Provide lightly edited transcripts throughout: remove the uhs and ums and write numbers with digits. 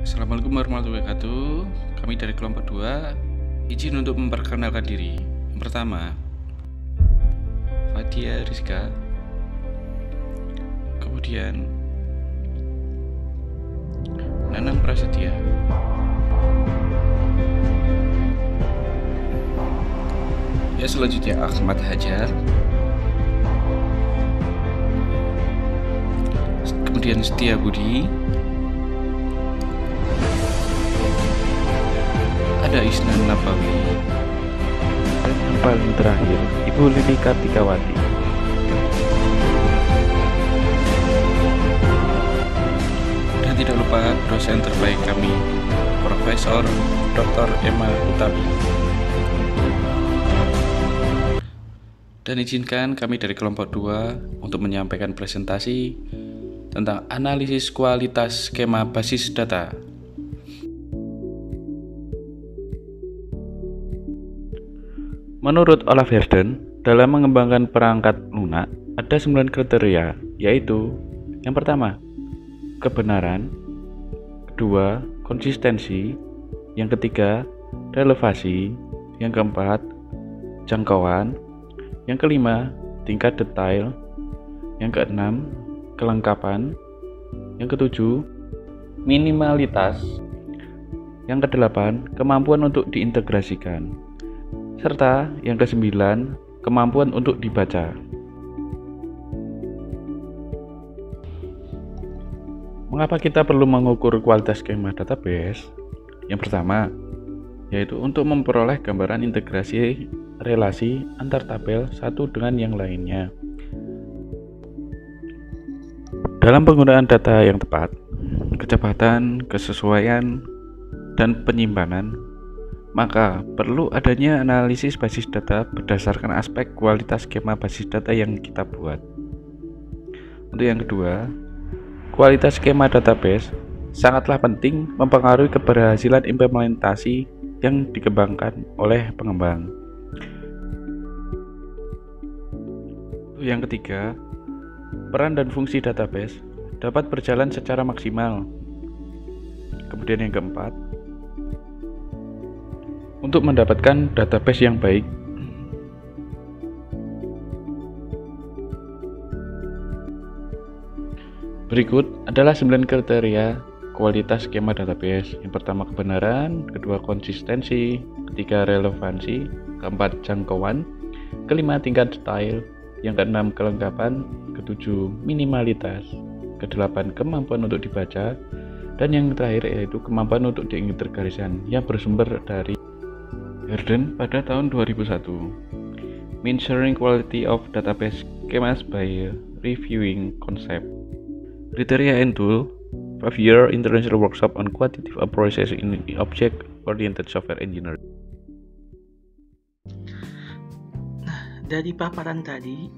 Assalamualaikum warahmatullahi wabarakatuh. Kami dari kelompok 2 izin untuk memperkenalkan diri. Yang pertama, Fadia Rizka. Kemudian Nanang Prasetya. Ya, selanjutnya Ahmad Hajar. Kemudian Setia Budi. Ada Isnan Nabawi. Dan yang paling terakhir, Ibu Lili Kartikawati. Dan tidak lupa dosen terbaik kami, Profesor Dr. Emma Utami. Dan izinkan kami dari kelompok 2 untuk menyampaikan presentasi tentang analisis kualitas skema basis data. Menurut Olaf Herden, dalam mengembangkan perangkat lunak, ada 9 kriteria, yaitu yang pertama, kebenaran, kedua, konsistensi, yang ketiga, relevansi, yang keempat, jangkauan, yang kelima, tingkat detail, yang keenam, kelengkapan, yang ketujuh, minimalitas, yang kedelapan, kemampuan untuk diintegrasikan, serta yang kesembilan, kemampuan untuk dibaca. Mengapa kita perlu mengukur kualitas skema database? Yang pertama, yaitu untuk memperoleh gambaran integrasi relasi antar tabel satu dengan yang lainnya. Dalam penggunaan data yang tepat, kecepatan, kesesuaian, dan penyimpanan, maka perlu adanya analisis basis data berdasarkan aspek kualitas skema basis data yang kita buat. Untuk yang kedua, kualitas skema database sangatlah penting mempengaruhi keberhasilan implementasi yang dikembangkan oleh pengembang. Untuk yang ketiga, peran dan fungsi database dapat berjalan secara maksimal. Kemudian yang keempat, untuk mendapatkan database yang baik, berikut adalah 9 kriteria kualitas skema database. Yang pertama, kebenaran, kedua, konsistensi, ketiga, relevansi, keempat, jangkauan, kelima, tingkat detail, yang keenam, kelengkapan, ketujuh, minimalitas, kedelapan, kemampuan untuk dibaca, dan yang terakhir yaitu kemampuan untuk diintegrasikan yang bersumber dari Herden pada tahun 2001. Measuring quality of database schemas by reviewing concept. Criteria and tool. 5-year international workshop on quantitative approaches in object-oriented software engineering. Nah, dari paparan tadi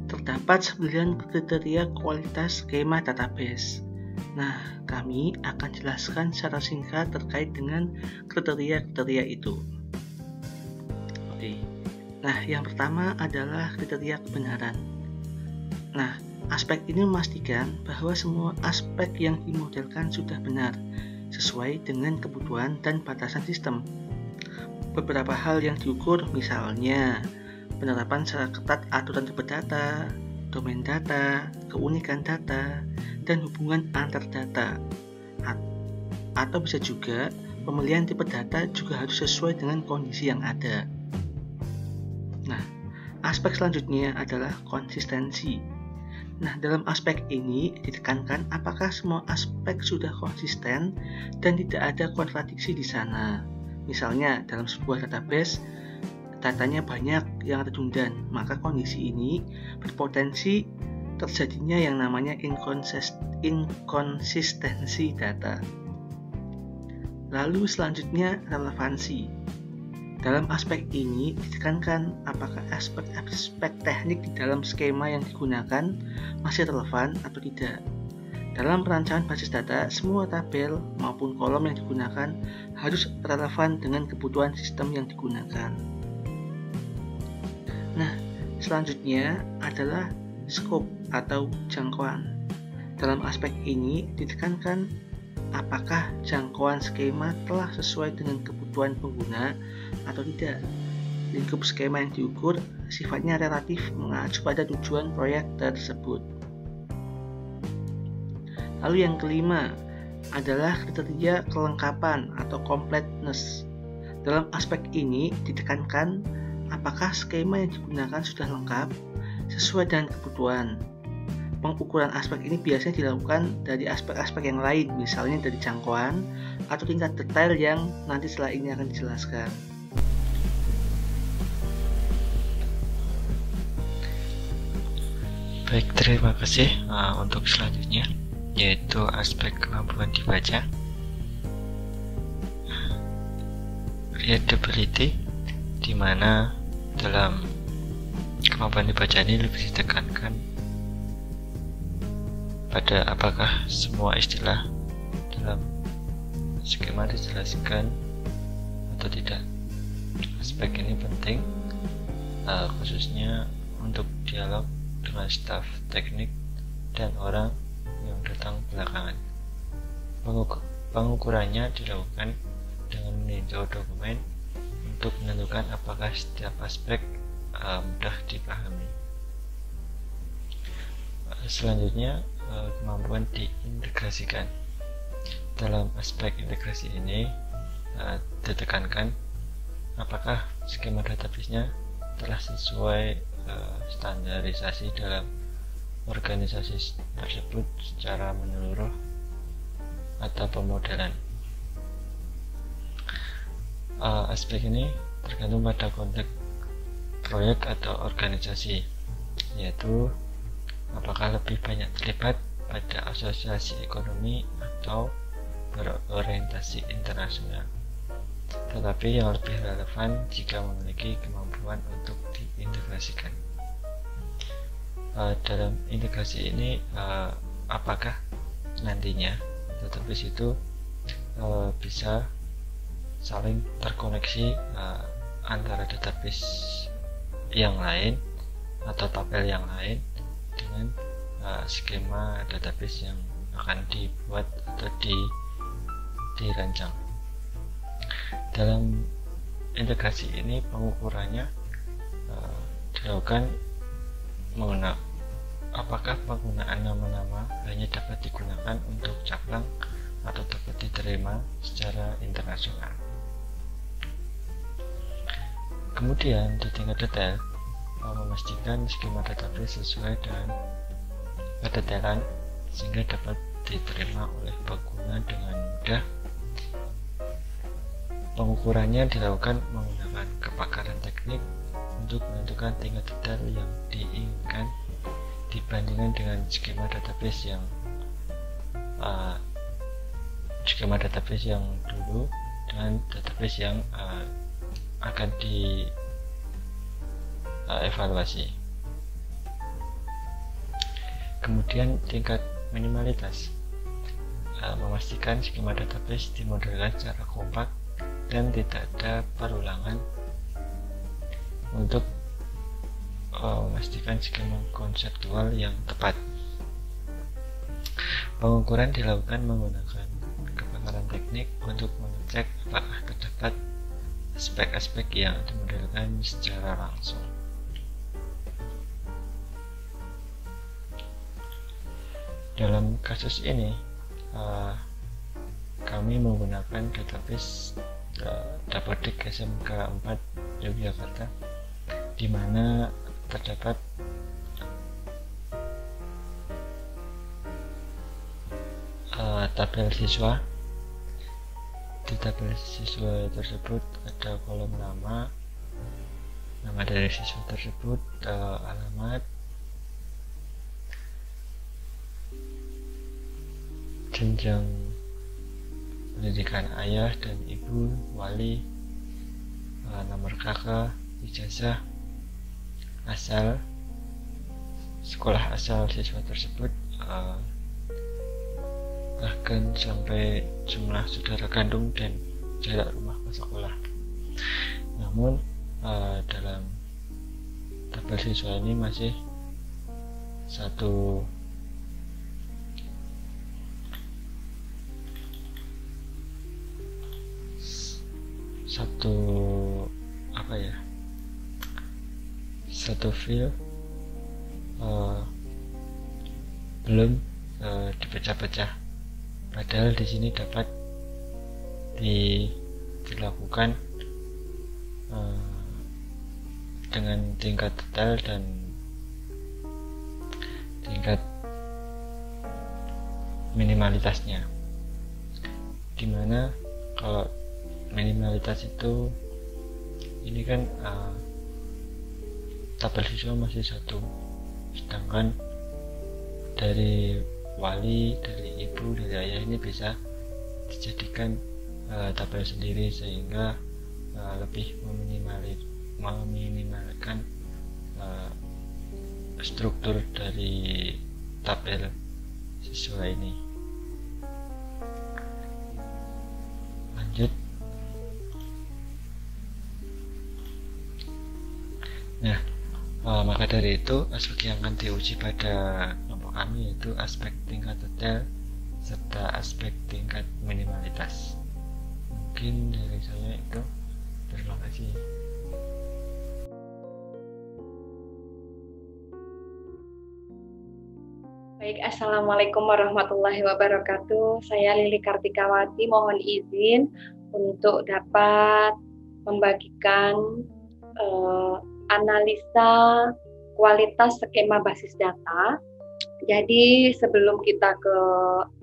terdapat 9 kriteria kualitas skema database. Nah, kami akan jelaskan secara singkat terkait dengan kriteria-kriteria itu. Oke. Nah, yang pertama adalah kriteria kebenaran. Nah, aspek ini memastikan bahwa semua aspek yang dimodelkan sudah benar, sesuai dengan kebutuhan dan batasan sistem. Beberapa hal yang diukur misalnya penerapan secara ketat aturan tipe data, domain data, keunikan data, dan hubungan antar data. Atau bisa juga pemilihan tipe data juga harus sesuai dengan kondisi yang ada. Nah, aspek selanjutnya adalah konsistensi. Nah, dalam aspek ini ditekankan apakah semua aspek sudah konsisten dan tidak ada kontradiksi di sana. Misalnya, dalam sebuah database, datanya banyak yang redundan, maka kondisi ini berpotensi terjadinya yang namanya inkonsistensi data. Lalu selanjutnya relevansi. Dalam aspek ini ditekankan apakah aspek teknik di dalam skema yang digunakan masih relevan atau tidak. Dalam perancangan basis data, semua tabel maupun kolom yang digunakan harus relevan dengan kebutuhan sistem yang digunakan. Nah, selanjutnya adalah scope atau jangkauan. Dalam aspek ini ditekankan apakah jangkauan skema telah sesuai dengan kebutuhan pengguna atau tidak. Lingkup skema yang diukur sifatnya relatif mengacu pada tujuan proyek tersebut. Lalu yang kelima adalah kriteria kelengkapan atau completeness. Dalam aspek ini ditekankan apakah skema yang digunakan sudah lengkap sesuai dengan kebutuhan. Pengukuran aspek ini biasanya dilakukan dari aspek-aspek yang lain, misalnya dari jangkauan atau tingkat detail yang nanti setelah ini akan dijelaskan. Baik, terima kasih. Untuk selanjutnya yaitu aspek kemampuan dibaca. Readability, di mana dalam kemampuan dibaca ini lebih ditekankan pada apakah semua istilah dalam skema dijelaskan atau tidak. Aspek ini penting khususnya untuk dialog dengan staf teknik dan orang yang datang belakangan. Pengukurannya dilakukan dengan meninjau dokumen untuk menentukan apakah setiap aspek mudah dipahami. Selanjutnya, kemampuan diintegrasikan. Dalam aspek integrasi ini ditekankan apakah skema database-nya telah sesuai standarisasi dalam organisasi tersebut secara menyeluruh atau pemodelan. Aspek ini tergantung pada konteks proyek atau organisasi, yaitu apakah lebih banyak terlibat pada asosiasi ekonomi atau berorientasi internasional, tetapi yang lebih relevan jika memiliki kemampuan untuk diintegrasikan. Dalam integrasi ini apakah nantinya database itu bisa saling terkoneksi antara database yang lain atau tabel yang lain dengan skema database yang akan dibuat atau dirancang. Dalam integrasi ini pengukurannya dilakukan menggunakan apakah penggunaan nama-nama hanya dapat digunakan untuk cabang atau dapat diterima secara internasional. Kemudian di tingkat detail memastikan skema database sesuai dengan kedetailan sehingga dapat diterima oleh pengguna dengan mudah. Pengukurannya dilakukan menggunakan kepakaran teknik untuk menentukan tingkat detail yang diinginkan dibandingkan dengan skema database yang dulu dengan database yang akan dievaluasi. Kemudian tingkat minimalitas, memastikan skema database dimodelkan secara kompak dan tidak ada perulangan untuk memastikan skema konseptual yang tepat. Pengukuran dilakukan menggunakan kepakaran teknik untuk mengecek apakah terdapat aspek-aspek yang dimodelkan secara langsung. Dalam kasus ini kami menggunakan database Dapodik SMK 4 Yogyakarta, di mana terdapat tabel siswa. Di tabel siswa tersebut ada kolom nama dari siswa tersebut, alamat, jenjang pendidikan ayah dan ibu, wali, nomor kakak, ijazah, asal sekolah asal siswa tersebut, bahkan sampai jumlah saudara kandung dan jarak rumah ke sekolah. Namun dalam tabel siswa ini masih satu file belum dipecah-pecah, padahal di sini dapat dilakukan dengan tingkat detail dan tingkat minimalitasnya, dimana kalau minimalitas itu ini kan tabel siswa masih satu, sedangkan dari wali, dari ibu, dari ayah ini bisa dijadikan tabel sendiri, sehingga lebih meminimalkan struktur dari tabel siswa ini. Lanjut. Nah, maka dari itu aspek yang akan diuji pada kelompok kami yaitu aspek tingkat detail serta aspek tingkat minimalitas. Mungkin dari saya itu. Terima kasih. Baik, Assalamualaikum warahmatullahi wabarakatuh. Saya Lili Kartikawati, mohon izin untuk dapat membagikan analisa kualitas skema basis data. Jadi sebelum kita ke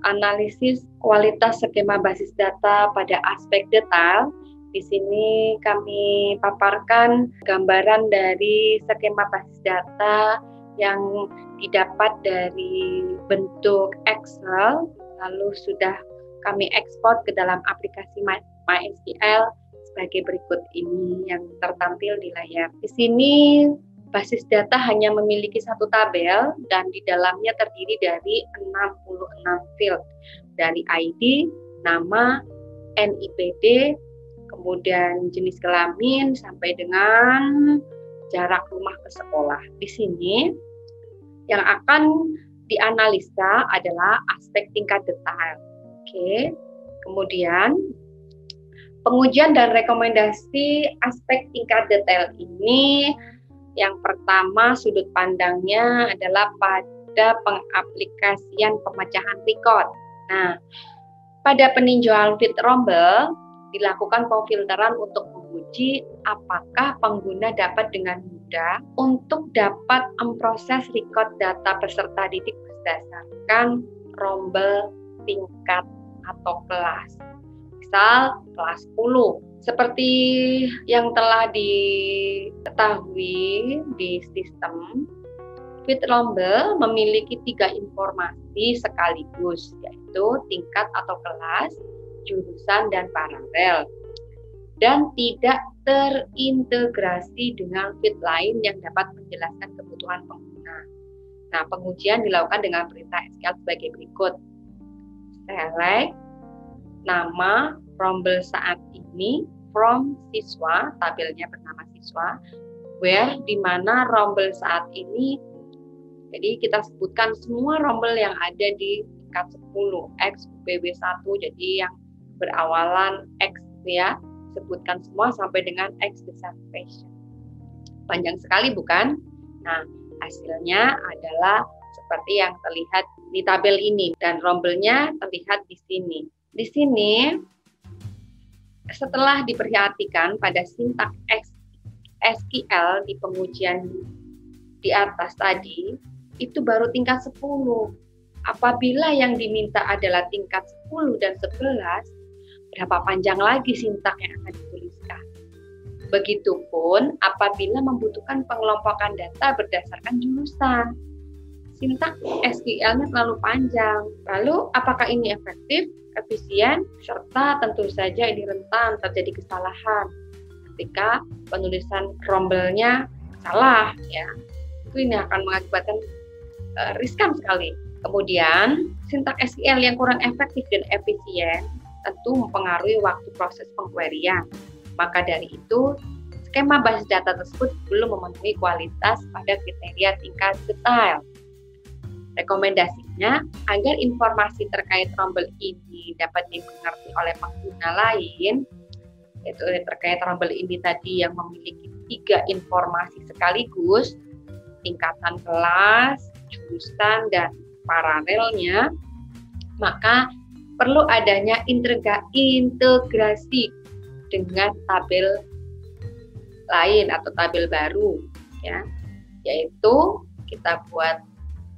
analisis kualitas skema basis data pada aspek detail, di sini kami paparkan gambaran dari skema basis data yang didapat dari bentuk Excel, lalu sudah kami ekspor ke dalam aplikasi MySQL sebagai berikut ini yang tertampil di layar. Di sini basis data hanya memiliki satu tabel dan di dalamnya terdiri dari 66 field, dari ID, nama, NIPD, kemudian jenis kelamin sampai dengan jarak rumah ke sekolah. Di sini yang akan dianalisa adalah aspek tingkat detail. Oke. Kemudian pengujian dan rekomendasi aspek tingkat detail ini, yang pertama sudut pandangnya adalah pada pengaplikasian pemecahan record. Nah, pada peninjauan fit rombel dilakukan pemfilteran untuk menguji apakah pengguna dapat dengan mudah untuk dapat memproses record data peserta didik berdasarkan rombel tingkat atau kelas. Misal kelas 10. Seperti yang telah diketahui di sistem, fit rombel memiliki 3 informasi sekaligus, yaitu tingkat atau kelas, jurusan, dan paralel, dan tidak terintegrasi dengan fit lain yang dapat menjelaskan kebutuhan pengguna. Nah, pengujian dilakukan dengan perintah SQL sebagai berikut. Select nama rombel saat ini from siswa, tabelnya bernama siswa, where, di mana rombel saat ini, jadi kita sebutkan semua rombel yang ada di tingkat 10, X, BW1, jadi yang berawalan X ya, sebutkan semua sampai dengan X dissertation. Panjang sekali bukan? Nah, hasilnya adalah seperti yang terlihat di tabel ini dan rombelnya terlihat di sini. Di sini setelah diperhatikan pada sintak SQL di pengujian di atas tadi, itu baru tingkat 10. Apabila yang diminta adalah tingkat 10 dan 11, berapa panjang lagi sintak yang akan dituliskan? Begitupun apabila membutuhkan pengelompokan data berdasarkan jurusan. Sintak SQL-nya terlalu panjang. Lalu apakah ini efektif, efisien, serta tentu saja ini rentan terjadi kesalahan ketika penulisan rombelnya salah ya. Itu ini akan mengakibatkan riskan sekali. Kemudian sintak SQL yang kurang efektif dan efisien tentu mempengaruhi waktu proses pengqueryan. Maka dari itu, skema basis data tersebut belum memenuhi kualitas pada kriteria tingkat detail. Rekomendasinya, agar informasi terkait rombel ini dapat dimengerti oleh pengguna lain, yaitu terkait rombel ini tadi yang memiliki 3 informasi sekaligus, tingkatan kelas, jurusan, dan paralelnya, maka perlu adanya integrasi dengan tabel lain atau tabel baru, ya, yaitu kita buat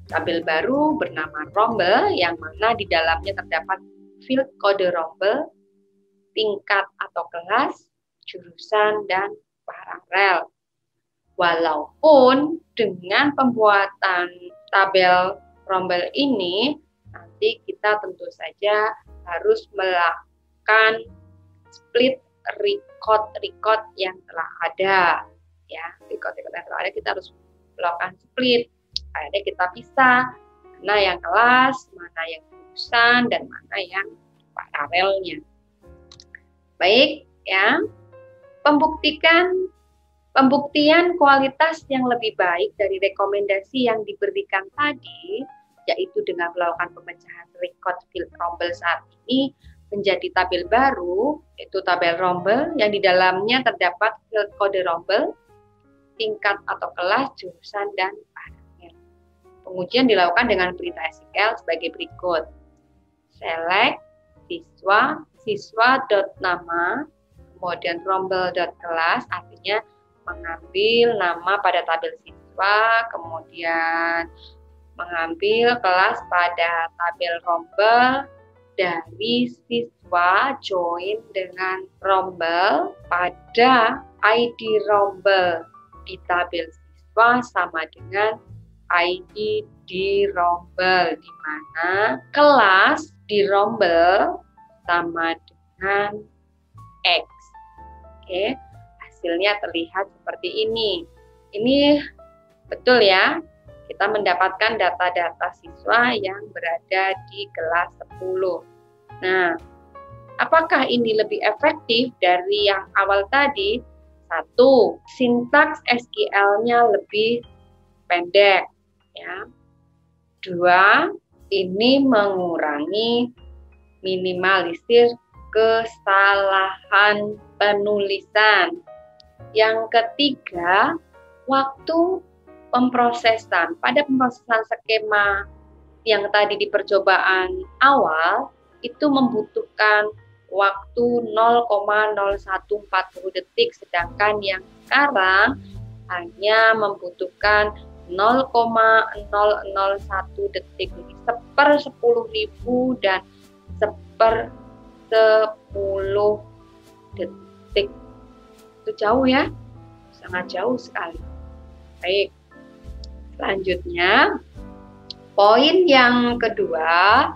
tabel baru bernama rombel yang mana di dalamnya terdapat field kode rombel, tingkat atau kelas, jurusan, dan paralel. Walaupun dengan pembuatan tabel rombel ini nanti kita tentu saja harus melakukan split record yang telah ada, ya, record yang telah ada kita harus melakukan split. Akhirnya kita pisah mana yang kelas, mana yang jurusan, dan mana yang paralelnya. Baik, ya. Pembuktian kualitas yang lebih baik dari rekomendasi yang diberikan tadi, yaitu dengan melakukan pemecahan record field rombel saat ini menjadi tabel baru, yaitu tabel rombel yang di dalamnya terdapat field kode rombel, tingkat atau kelas, jurusan, dan paralel. Pengujian dilakukan dengan perintah SQL sebagai berikut. Select siswa.nama, kemudian rombel.kelas, artinya mengambil nama pada tabel siswa, kemudian mengambil kelas pada tabel rombel dari siswa, join dengan rombel pada ID rombel di tabel siswa sama dengan ID di rombel, di mana kelas di rombel sama dengan X. Oke, hasilnya terlihat seperti ini. Ini betul ya, kita mendapatkan data-data siswa yang berada di kelas 10. Nah, apakah ini lebih efektif dari yang awal tadi? 1, sintaks SQL-nya lebih pendek, ya. 2, ini mengurangi minimalisir kesalahan penulisan. Yang ketiga, waktu pemrosesan. Pada pemrosesan skema yang tadi di percobaan awal, itu membutuhkan waktu 0,0140 detik, sedangkan yang sekarang hanya membutuhkan 0,001 detik, seper 10.000 dan seper 10 detik. Itu jauh ya, sangat jauh sekali. Baik, selanjutnya poin yang kedua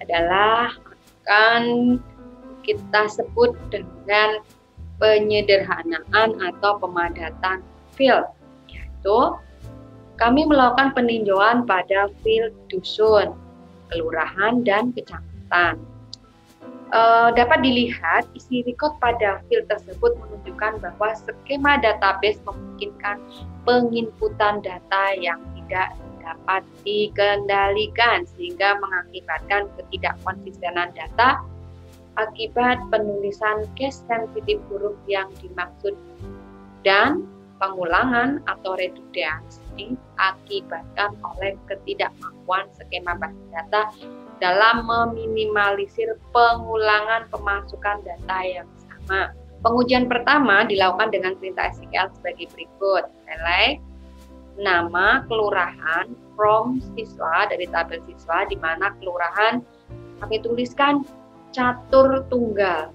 adalah akan kita sebut dengan penyederhanaan atau pemadatan field, yaitu kami melakukan peninjauan pada field dusun, kelurahan, dan kecamatan. Dapat dilihat isi record pada field tersebut menunjukkan bahwa skema database memungkinkan penginputan data yang tidak dapat dikendalikan sehingga mengakibatkan ketidakkonsistenan data akibat penulisan case sensitif huruf yang dimaksud dan pengulangan atau redundansi diakibatkan oleh ketidakmampuan skema basis data dalam meminimalisir pengulangan pemasukan data yang sama. Pengujian pertama dilakukan dengan perintah SQL sebagai berikut. Select nama kelurahan from siswa dari tabel siswa, di mana kelurahan kami tuliskan catur tunggal.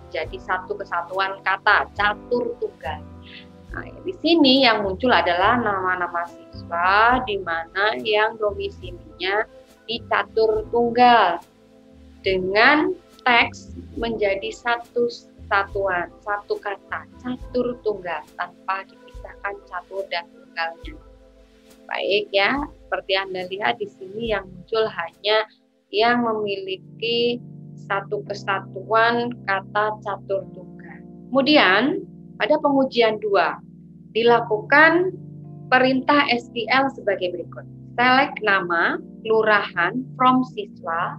Jadi satu kesatuan kata, catur tunggal. Nah, di sini yang muncul adalah nama-nama siswa di mana yang domisilinya di catur tunggal dengan teks menjadi satu satuan, satu kata, catur tunggal tanpa dipisahkan catur dan tunggalnya. Baik ya, seperti Anda lihat di sini yang muncul hanya yang memiliki satu kesatuan kata catur tunggal. Kemudian pada pengujian 2 dilakukan perintah SQL sebagai berikut. Select nama kelurahan from siswa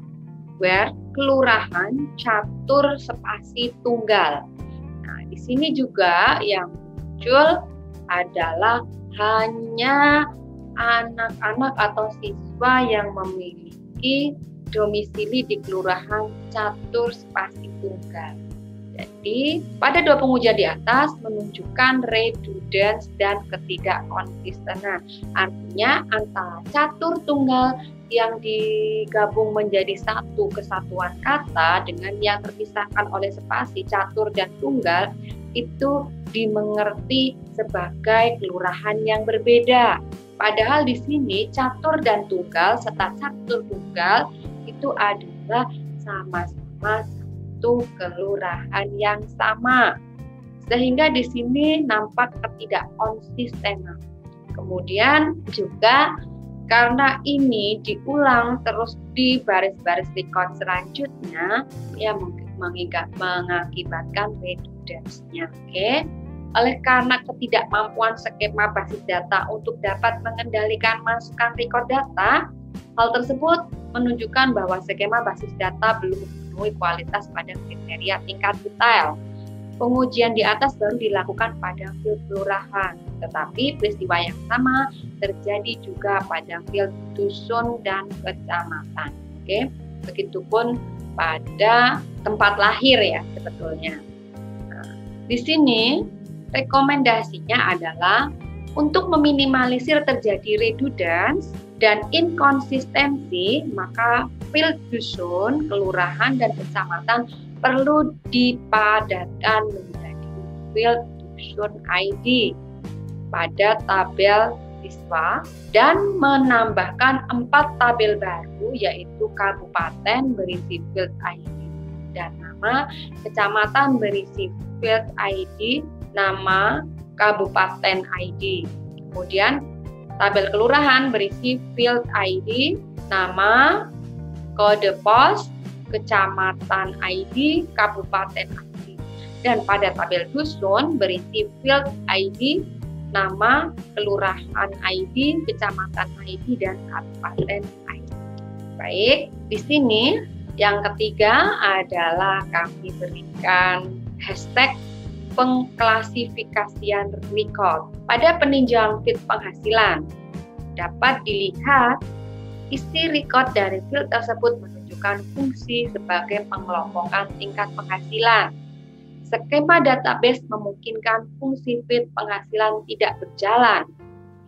where kelurahan catur spasi tunggal. Nah, di sini juga yang muncul adalah hanya anak-anak atau siswa yang memiliki domisili di kelurahan catur spasi tunggal. Jadi, pada dua pengujian di atas menunjukkan redundans dan ketidakkonsistenan. Artinya antara catur tunggal yang digabung menjadi satu kesatuan kata dengan yang terpisahkan oleh spasi catur dan tunggal itu dimengerti sebagai kelurahan yang berbeda. Padahal di sini catur dan tunggal serta catur tunggal itu adalah sama-sama satu kelurahan yang sama. Sehingga di sini nampak ketidakkonsistenan. Kemudian juga karena ini diulang terus di baris-baris record selanjutnya, ya mengakibatkan redundansinya. Oke. Oleh karena ketidakmampuan skema basis data untuk dapat mengendalikan masukan record data, hal tersebut menunjukkan bahwa skema basis data belum memenuhi kualitas pada kriteria tingkat detail. Pengujian di atas baru dilakukan pada field kelurahan, tetapi peristiwa yang sama terjadi juga pada field dusun dan kecamatan. Oke, begitupun pada tempat lahir ya sebetulnya. Nah, di sini rekomendasinya adalah untuk meminimalisir terjadi redundans dan inkonsistensi, maka field dusun, kelurahan, dan kecamatan perlu dipadatkan menjadi field dusun ID pada tabel siswa dan menambahkan 4 tabel baru, yaitu kabupaten berisi field ID dan nama, kecamatan berisi field ID, nama kabupaten ID. Kemudian tabel kelurahan berisi field ID, nama, kode pos, kecamatan ID, kabupaten ID. Dan pada tabel dusun berisi field ID, nama, kelurahan ID, kecamatan ID, dan kabupaten ID. Baik, di sini yang ketiga adalah kami berikan hashtag pengklasifikasian record. Pada peninjauan field penghasilan, dapat dilihat isi record dari field tersebut menunjukkan fungsi sebagai pengelompokan tingkat penghasilan. Skema database memungkinkan fungsi field penghasilan tidak berjalan.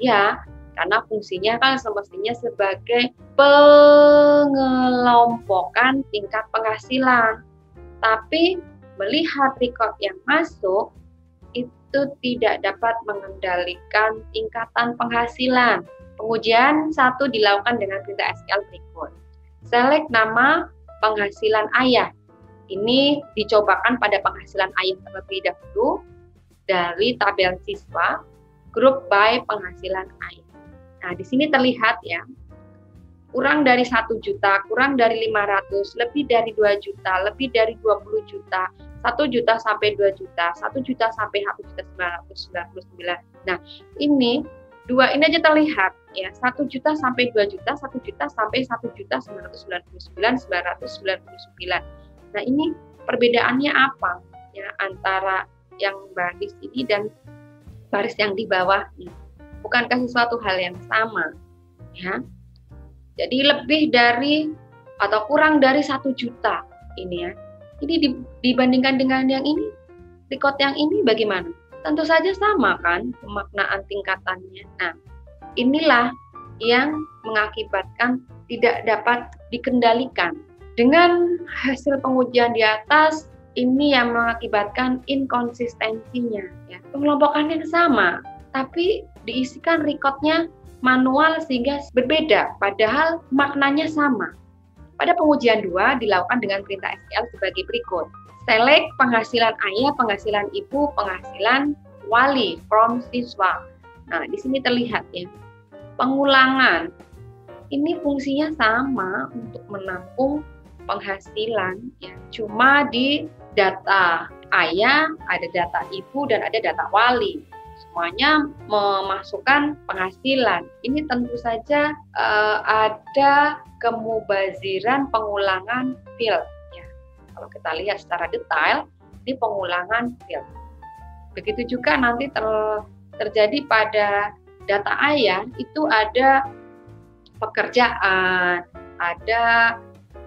Ya, karena fungsinya kan semestinya sebagai pengelompokan tingkat penghasilan. Tapi melihat record yang masuk, itu tidak dapat mengendalikan tingkatan penghasilan. Pengujian 1 dilakukan dengan perintah SQL berikut. Select nama penghasilan ayah. Ini dicobakan pada penghasilan ayah terlebih dahulu dari tabel siswa, group by penghasilan ayah. Nah, di sini terlihat ya, kurang dari 1 juta, kurang dari 500, lebih dari 2 juta, lebih dari 20 juta, 1 juta sampai 2 juta, 1 juta sampai 1.999. Nah, ini dua ini aja terlihat ya, 1 juta sampai 2 juta, 1 juta sampai 1.999.999. Nah, ini perbedaannya apa ya antara yang baris ini dan baris yang di bawahnya? Bukankah sesuatu hal yang sama ya? Jadi lebih dari atau kurang dari 1 juta ini ya. Ini dibandingkan dengan yang ini, record yang ini bagaimana? Tentu saja sama kan pemaknaan tingkatannya. Nah, inilah yang mengakibatkan tidak dapat dikendalikan. Dengan hasil pengujian di atas, ini yang mengakibatkan inkonsistensinya. Ya. Pengelompokannya sama, tapi diisikan recordnya manual sehingga berbeda, padahal maknanya sama. Pada pengujian 2 dilakukan dengan perintah SQL sebagai berikut. Select penghasilan ayah, penghasilan ibu, penghasilan wali from siswa. Nah, di sini terlihat ya, pengulangan. Ini fungsinya sama untuk menampung penghasilan ya. Cuma di data ayah, ada data ibu, dan ada data wali. Semuanya memasukkan penghasilan. Ini tentu saja ada kemubaziran pengulangan field. Ya, kalau kita lihat secara detail, ini pengulangan field. Begitu juga nanti terjadi pada data ayah, itu ada pekerjaan, ada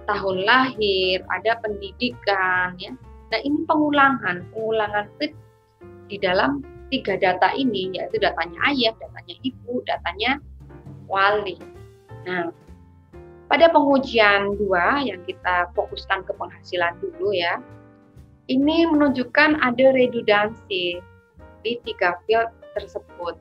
tahun lahir, ada pendidikan, ya. Nah, ini pengulangan field di dalam 3 data ini, yaitu datanya ayah, datanya ibu, datanya wali. Nah, pada pengujian 2 yang kita fokuskan ke penghasilan dulu ya, ini menunjukkan ada redundansi di 3 field tersebut.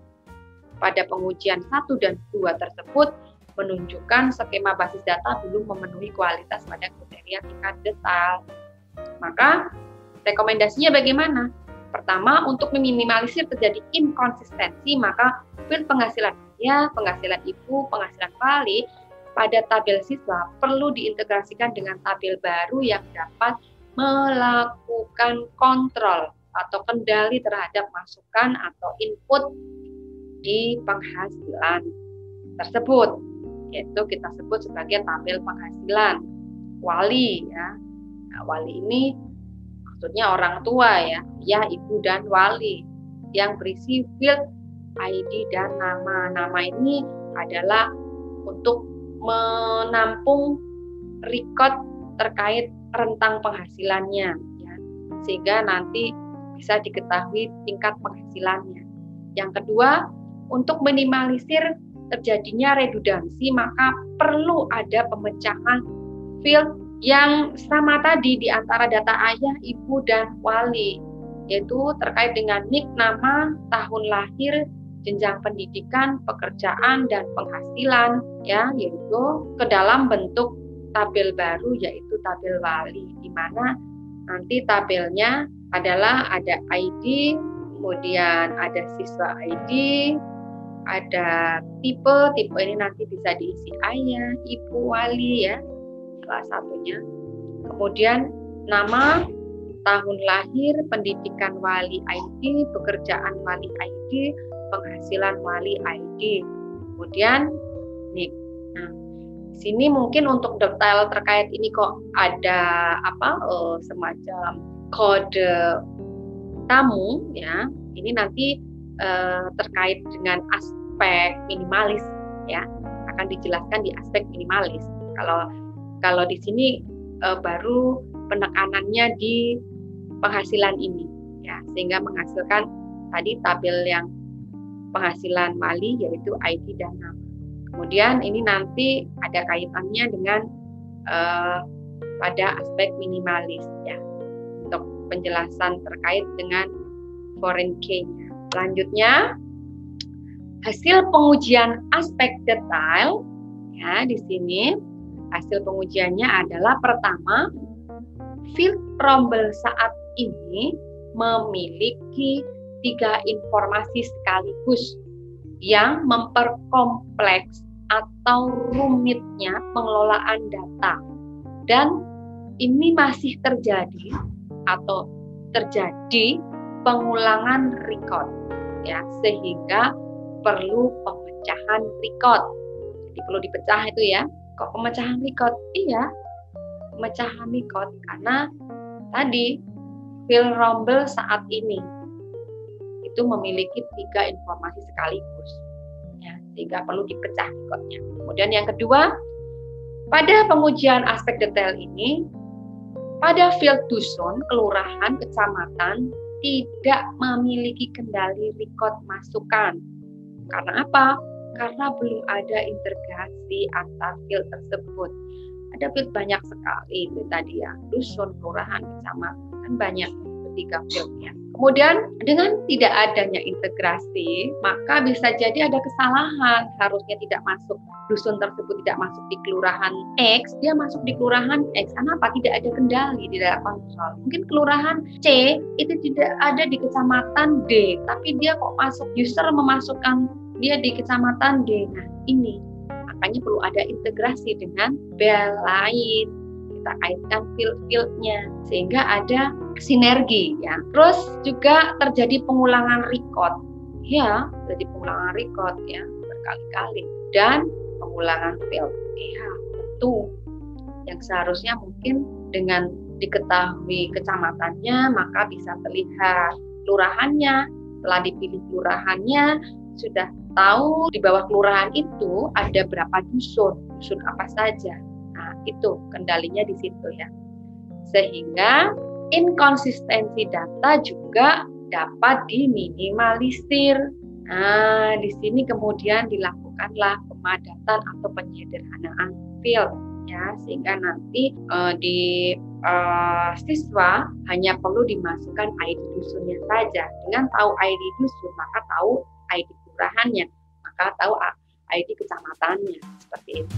Pada pengujian 1 dan 2 tersebut menunjukkan skema basis data belum memenuhi kualitas pada kriteria tingkat detail. Maka rekomendasinya bagaimana? Pertama, untuk meminimalisir terjadi inkonsistensi, maka field penghasilan ayah, penghasilan ibu, penghasilan wali pada tabel siswa perlu diintegrasikan dengan tabel baru yang dapat melakukan kontrol atau kendali terhadap masukan atau input di penghasilan tersebut, yaitu kita sebut sebagai tabel penghasilan wali ya. Nah, wali ini maksudnya orang tua ya, ayah, ibu, dan wali yang berisi field ID dan nama. Nama ini adalah untuk menampung record terkait rentang penghasilannya ya, sehingga nanti bisa diketahui tingkat penghasilannya. Yang kedua, untuk minimalisir terjadinya redundansi, maka perlu ada pemecahan field yang sama tadi di antara data ayah, ibu, dan wali, yaitu terkait dengan nik, nama, tahun lahir, jenjang pendidikan, pekerjaan, dan penghasilan ya, yaitu ke dalam bentuk tabel baru, yaitu tabel wali, di mana nanti tabelnya adalah ada ID, kemudian ada siswa ID, ada tipe ini nanti bisa diisi ayah, ibu, wali ya, salah satunya. Kemudian nama, tahun lahir, pendidikan wali ID, pekerjaan wali ID, penghasilan wali ID. Kemudian nik. Nah, di sini mungkin untuk detail terkait ini kok ada semacam kode tamu ya. Ini nanti terkait dengan aspek minimalis ya, akan dijelaskan di aspek minimalis. Kalau di sini baru penekanannya di penghasilan ini ya, sehingga menghasilkan tadi tabel yang penghasilan wali yaitu ID dan nama. Kemudian ini nanti ada kaitannya dengan pada aspek minimalis ya, untuk penjelasan terkait dengan foreign key-nya. Selanjutnya, hasil pengujian aspek detail ya, di sini hasil pengujiannya adalah pertama, field rombel saat ini memiliki 3 informasi sekaligus yang memperkompleks atau rumitnya pengelolaan data, dan ini masih terjadi pengulangan record ya, sehingga perlu pemecahan record. Jadi perlu dipecah itu ya. Kok pemecahan record? Iya, pemecahan record karena tadi field rombel saat ini itu memiliki 3 informasi sekaligus ya, sehingga perlu dipecah recordnya. Kemudian yang kedua, pada pengujian aspek detail ini, pada field dusun, kelurahan, kecamatan tidak memiliki kendali record masukan. Karena apa? Karena belum ada integrasi antar field tersebut. Ada field banyak sekali itu tadi ya, dusun, kelurahan, kecamatan, kan banyak 3 fieldnya. Kemudian dengan tidak adanya integrasi, maka bisa jadi ada kesalahan. Harusnya tidak masuk, dusun tersebut tidak masuk di kelurahan X, dia masuk di kelurahan X. Kenapa? Tidak ada kendali, tidak ada kontrol. Mungkin kelurahan C itu tidak ada di kecamatan D, tapi dia kok masuk, user memasukkan dia di kecamatan D. Nah ini makanya perlu ada integrasi dengan bel lain. Kita kaitkan field-fieldnya sehingga ada sinergi ya. Terus juga terjadi pengulangan record ya, terjadi pengulangan record ya berkali-kali, dan pengulangan field ya, satu yang seharusnya mungkin dengan diketahui kecamatannya maka bisa terlihat kelurahannya. Setelah dipilih kelurahannya, sudah tahu di bawah kelurahan itu ada berapa dusun apa saja. Nah, itu kendalinya di situ ya. Sehingga inkonsistensi data juga dapat diminimalisir. Nah, di sini kemudian dilakukanlah pemadatan atau penyederhanaan field ya, sehingga nanti di siswa hanya perlu dimasukkan ID dusunnya saja. Dengan tahu ID dusun, maka tahu ID kelurahannya, maka tahu ID kecamatannya, seperti itu.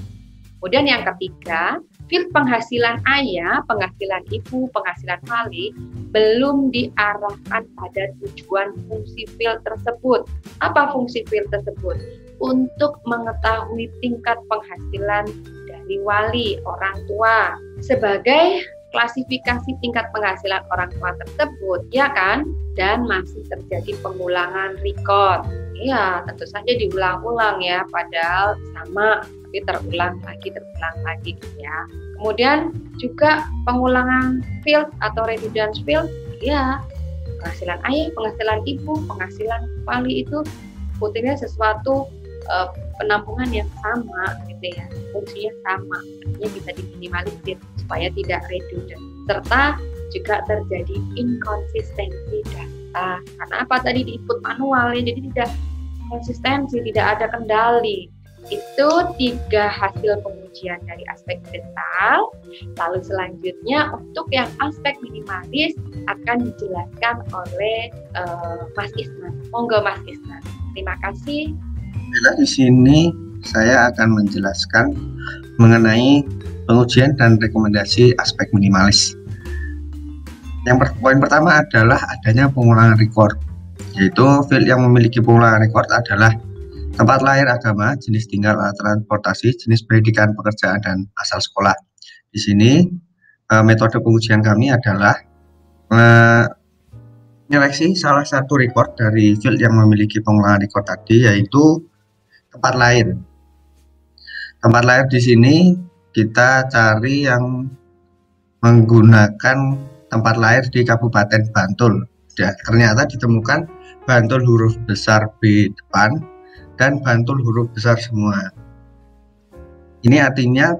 Kemudian yang ketiga, field penghasilan ayah, penghasilan ibu, penghasilan wali belum diarahkan pada tujuan fungsi field tersebut. Apa fungsi field tersebut? Untuk mengetahui tingkat penghasilan dari wali, orang tua, sebagai klasifikasi tingkat penghasilan orang tua tersebut, ya kan? Dan masih terjadi pengulangan record. Iya, tentu saja diulang-ulang ya, padahal sama tapi terulang lagi ya. Kemudian juga pengulangan field atau redundant field, ya, penghasilan ayah, penghasilan ibu, penghasilan wali itu sebetulnya sesuatu penampungan yang sama gitu ya, fungsinya sama, artinya bisa diminimalisir supaya tidak redundant, serta juga terjadi inkonsistensi data. Karena apa, tadi di input manual ya, jadi tidak konsistensi, tidak ada kendali. Itu 3 hasil pengujian dari aspek detail. Lalu selanjutnya untuk yang aspek minimalis akan dijelaskan oleh Mas Isnan. Monggo Mas Isnan. Terima kasih. Di sini saya akan menjelaskan mengenai pengujian dan rekomendasi aspek minimalis. Poin pertama adalah adanya pengulangan record, yaitu field yang memiliki pengulangan record adalah tempat lahir, agama, jenis tinggal, alat transportasi, jenis pendidikan, pekerjaan, dan asal sekolah. Di sini metode pengujian kami adalah menyeleksi salah satu record dari field yang memiliki pengulangan record tadi, yaitu tempat lahir. Tempat lahir di sini kita cari yang menggunakan tempat lahir di Kabupaten Bantul. Ya, ternyata ditemukan Bantul huruf besar B depan dan Bantul huruf besar semua. Ini artinya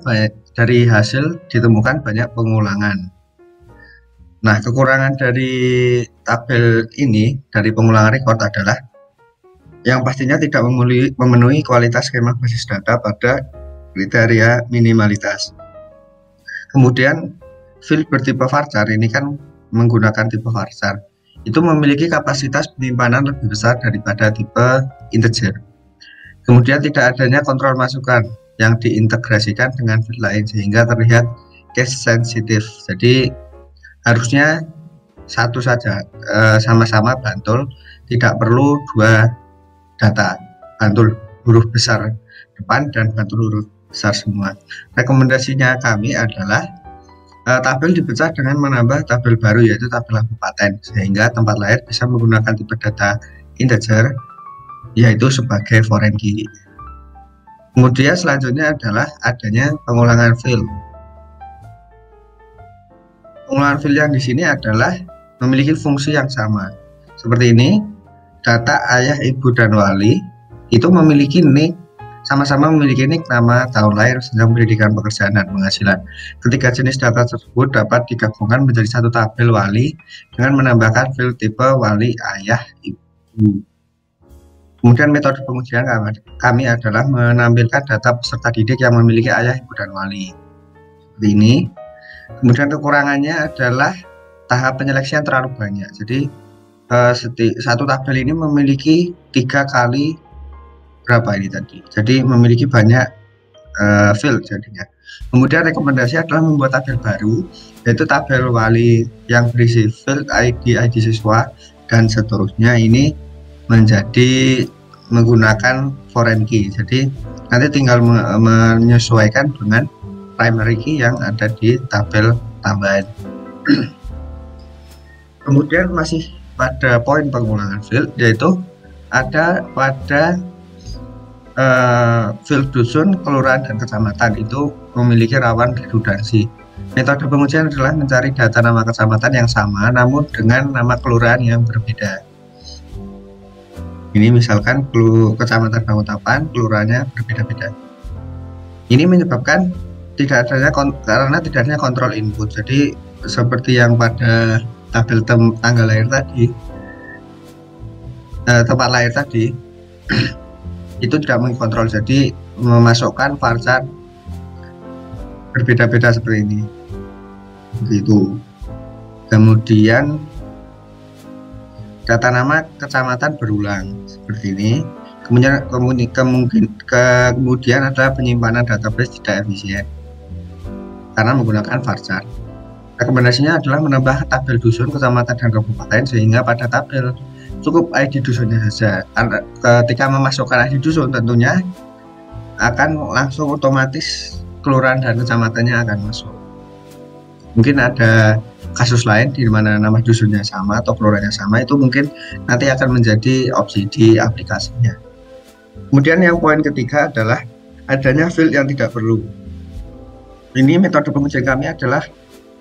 dari hasil ditemukan banyak pengulangan. Nah, kekurangan dari tabel ini, dari pengulangan record adalah yang pastinya tidak memenuhi kualitas skema basis data pada kriteria minimalitas. Kemudian field bertipe varchar ini kan menggunakan tipe varchar, itu memiliki kapasitas penyimpanan lebih besar daripada tipe integer. Kemudian tidak adanya kontrol masukan yang diintegrasikan dengan field lain sehingga terlihat case sensitif. Jadi harusnya satu saja, sama-sama Bantul, tidak perlu 2 data, Bantul huruf besar depan dan Bantul huruf besar semua. Rekomendasinya kami adalah tabel dipecah dengan menambah tabel baru, yaitu tabel kabupaten, sehingga tempat lahir bisa menggunakan tipe data integer, yaitu sebagai foreign key. Kemudian selanjutnya adalah adanya pengulangan field. Pengulangan field yang di sini adalah memiliki fungsi yang sama. Seperti ini, data ayah, ibu, dan wali itu memiliki nick, sama-sama memiliki nick, nama, tahun lahir, jenjang pendidikan, pekerjaan, dan penghasilan. Ketiga jenis data tersebut dapat digabungkan menjadi satu tabel wali dengan menambahkan field tipe wali ayah, ibu. Kemudian metode pengujian kami adalah menampilkan data peserta didik yang memiliki ayah, ibu, dan wali. Seperti ini. Kemudian kekurangannya adalah tahap penyeleksian terlalu banyak. Jadi satu tabel ini memiliki 3 kali berapa ini tadi. Jadi memiliki banyak field jadinya. Kemudian rekomendasi adalah membuat tabel baru, yaitu tabel wali yang berisi field ID siswa dan seterusnya. Ini menjadi menggunakan foreign key, jadi nanti tinggal menyesuaikan dengan primary key yang ada di tabel tambahan. Kemudian masih pada poin pengulangan field, yaitu ada pada field dusun, kelurahan, dan kecamatan itu memiliki rawan redundansi. Metode pengujian adalah mencari data nama kecamatan yang sama namun dengan nama kelurahan yang berbeda. Ini misalkan kecamatan Banguntapan, kelurahannya berbeda-beda. Ini menyebabkan karena tidak adanya kontrol input. Jadi seperti yang pada tabel tanggal lahir tadi, tempat lahir tadi itu tidak mengkontrol, jadi memasukkan varchar berbeda-beda seperti ini begitu. Kemudian data nama kecamatan berulang seperti ini. Kemudian adalah penyimpanan database tidak efisien karena menggunakan varchar. Rekomendasinya adalah menambah tabel dusun, kecamatan, dan kabupaten sehingga pada tabel cukup ID dusunnya saja. Ketika memasukkan ID dusun tentunya akan langsung otomatis kelurahan dan kecamatannya akan masuk. Mungkin ada kasus lain di mana nama dusunnya sama atau kelurahannya sama, itu mungkin nanti akan menjadi opsi di aplikasinya. Kemudian yang poin ketiga adalah adanya field yang tidak perlu. Ini metode pengujian kami adalah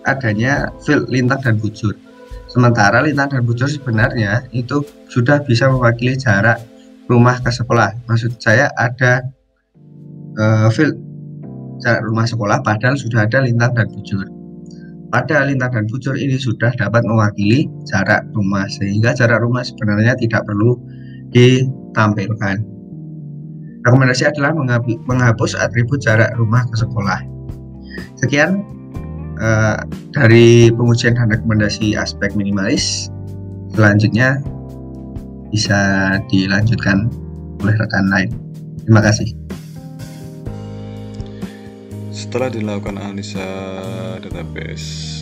adanya field lintang dan bujur. Sementara lintang dan bujur sebenarnya itu sudah bisa mewakili jarak rumah ke sekolah. Maksud saya ada field jarak rumah sekolah padahal sudah ada lintang dan bujur. Pada lintang dan bujur ini sudah dapat mewakili jarak rumah, sehingga jarak rumah sebenarnya tidak perlu ditampilkan. Rekomendasi adalah menghapus atribut jarak rumah ke sekolah. Sekian dari pengujian dan rekomendasi aspek minimalis. Selanjutnya bisa dilanjutkan oleh rekan lain. Terima kasih. Setelah dilakukan analisa database,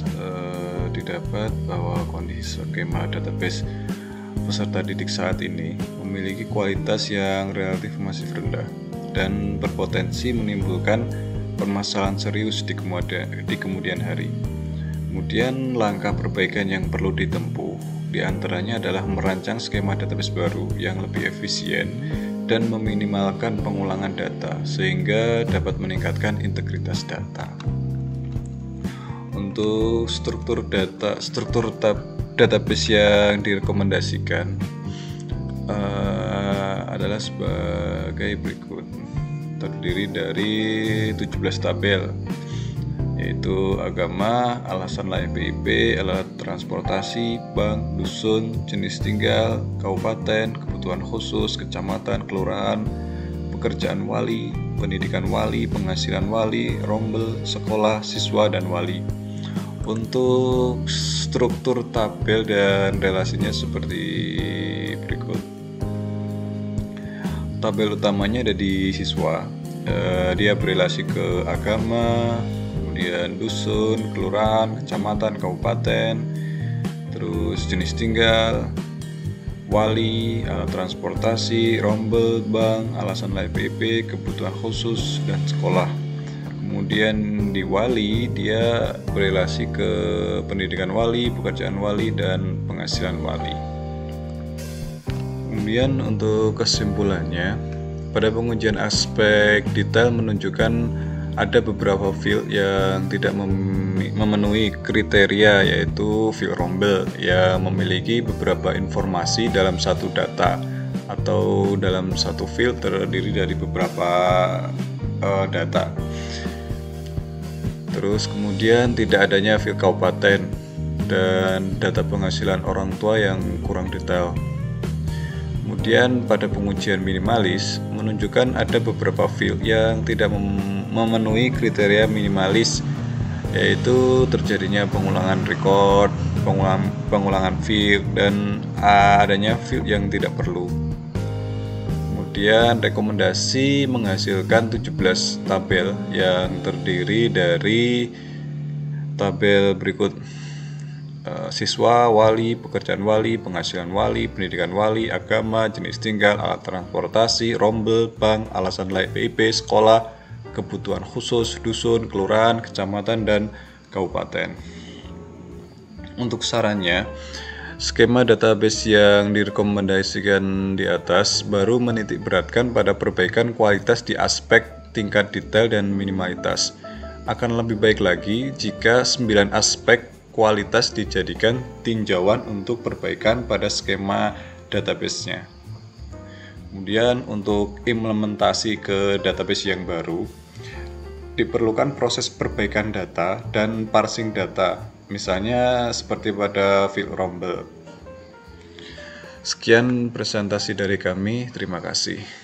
didapat bahwa kondisi skema database peserta didik saat ini memiliki kualitas yang relatif masih rendah dan berpotensi menimbulkan permasalahan serius di kemudian hari. Kemudian langkah perbaikan yang perlu ditempuh diantaranya adalah merancang skema database baru yang lebih efisien dan meminimalkan pengulangan data sehingga dapat meningkatkan integritas data. Untuk struktur database yang direkomendasikan adalah sebagai berikut. Terdiri dari 17 tabel, yaitu agama, alasan lahir PIP, alat transportasi, bank, dusun, jenis tinggal, kabupaten, kebutuhan khusus, kecamatan, kelurahan, pekerjaan wali, pendidikan wali, penghasilan wali, rombel, sekolah, siswa, dan wali. Untuk struktur tabel dan relasinya seperti berikut. Tabel utamanya ada di siswa, dia berelasi ke agama, kemudian dusun, kelurahan, kecamatan, kabupaten, terus jenis tinggal, wali, alat transportasi, rombel, bank, alasan lahir PIP, kebutuhan khusus, dan sekolah. Kemudian di wali dia berelasi ke pendidikan wali, pekerjaan wali, dan penghasilan wali. Kemudian untuk kesimpulannya, pada pengujian aspek detail menunjukkan ada beberapa field yang tidak memenuhi kriteria, yaitu field rombel yang memiliki beberapa informasi dalam satu data atau dalam satu field terdiri dari beberapa data. Terus kemudian tidak adanya field kabupaten dan data penghasilan orang tua yang kurang detail. Kemudian pada pengujian minimalis menunjukkan ada beberapa field yang tidak memenuhi kriteria minimalis, yaitu terjadinya pengulangan record, pengulangan field, dan adanya field yang tidak perlu. Kemudian rekomendasi menghasilkan 17 tabel yang terdiri dari tabel berikut: siswa, wali, pekerjaan wali, penghasilan wali, pendidikan wali, agama, jenis tinggal, alat transportasi, rombel, bank, alasan lahir PIP, sekolah, kebutuhan khusus, dusun, kelurahan, kecamatan, dan kabupaten. Untuk sarannya, Skema database yang direkomendasikan di atas baru menitik beratkan pada perbaikan kualitas di aspek tingkat detail dan minimalitas. Akan lebih baik lagi jika 9 aspek kualitas dijadikan tinjauan untuk perbaikan pada skema database-nya. Kemudian untuk implementasi ke database yang baru, diperlukan proses perbaikan data dan parsing data, misalnya seperti pada VietRomble. Sekian presentasi dari kami, terima kasih.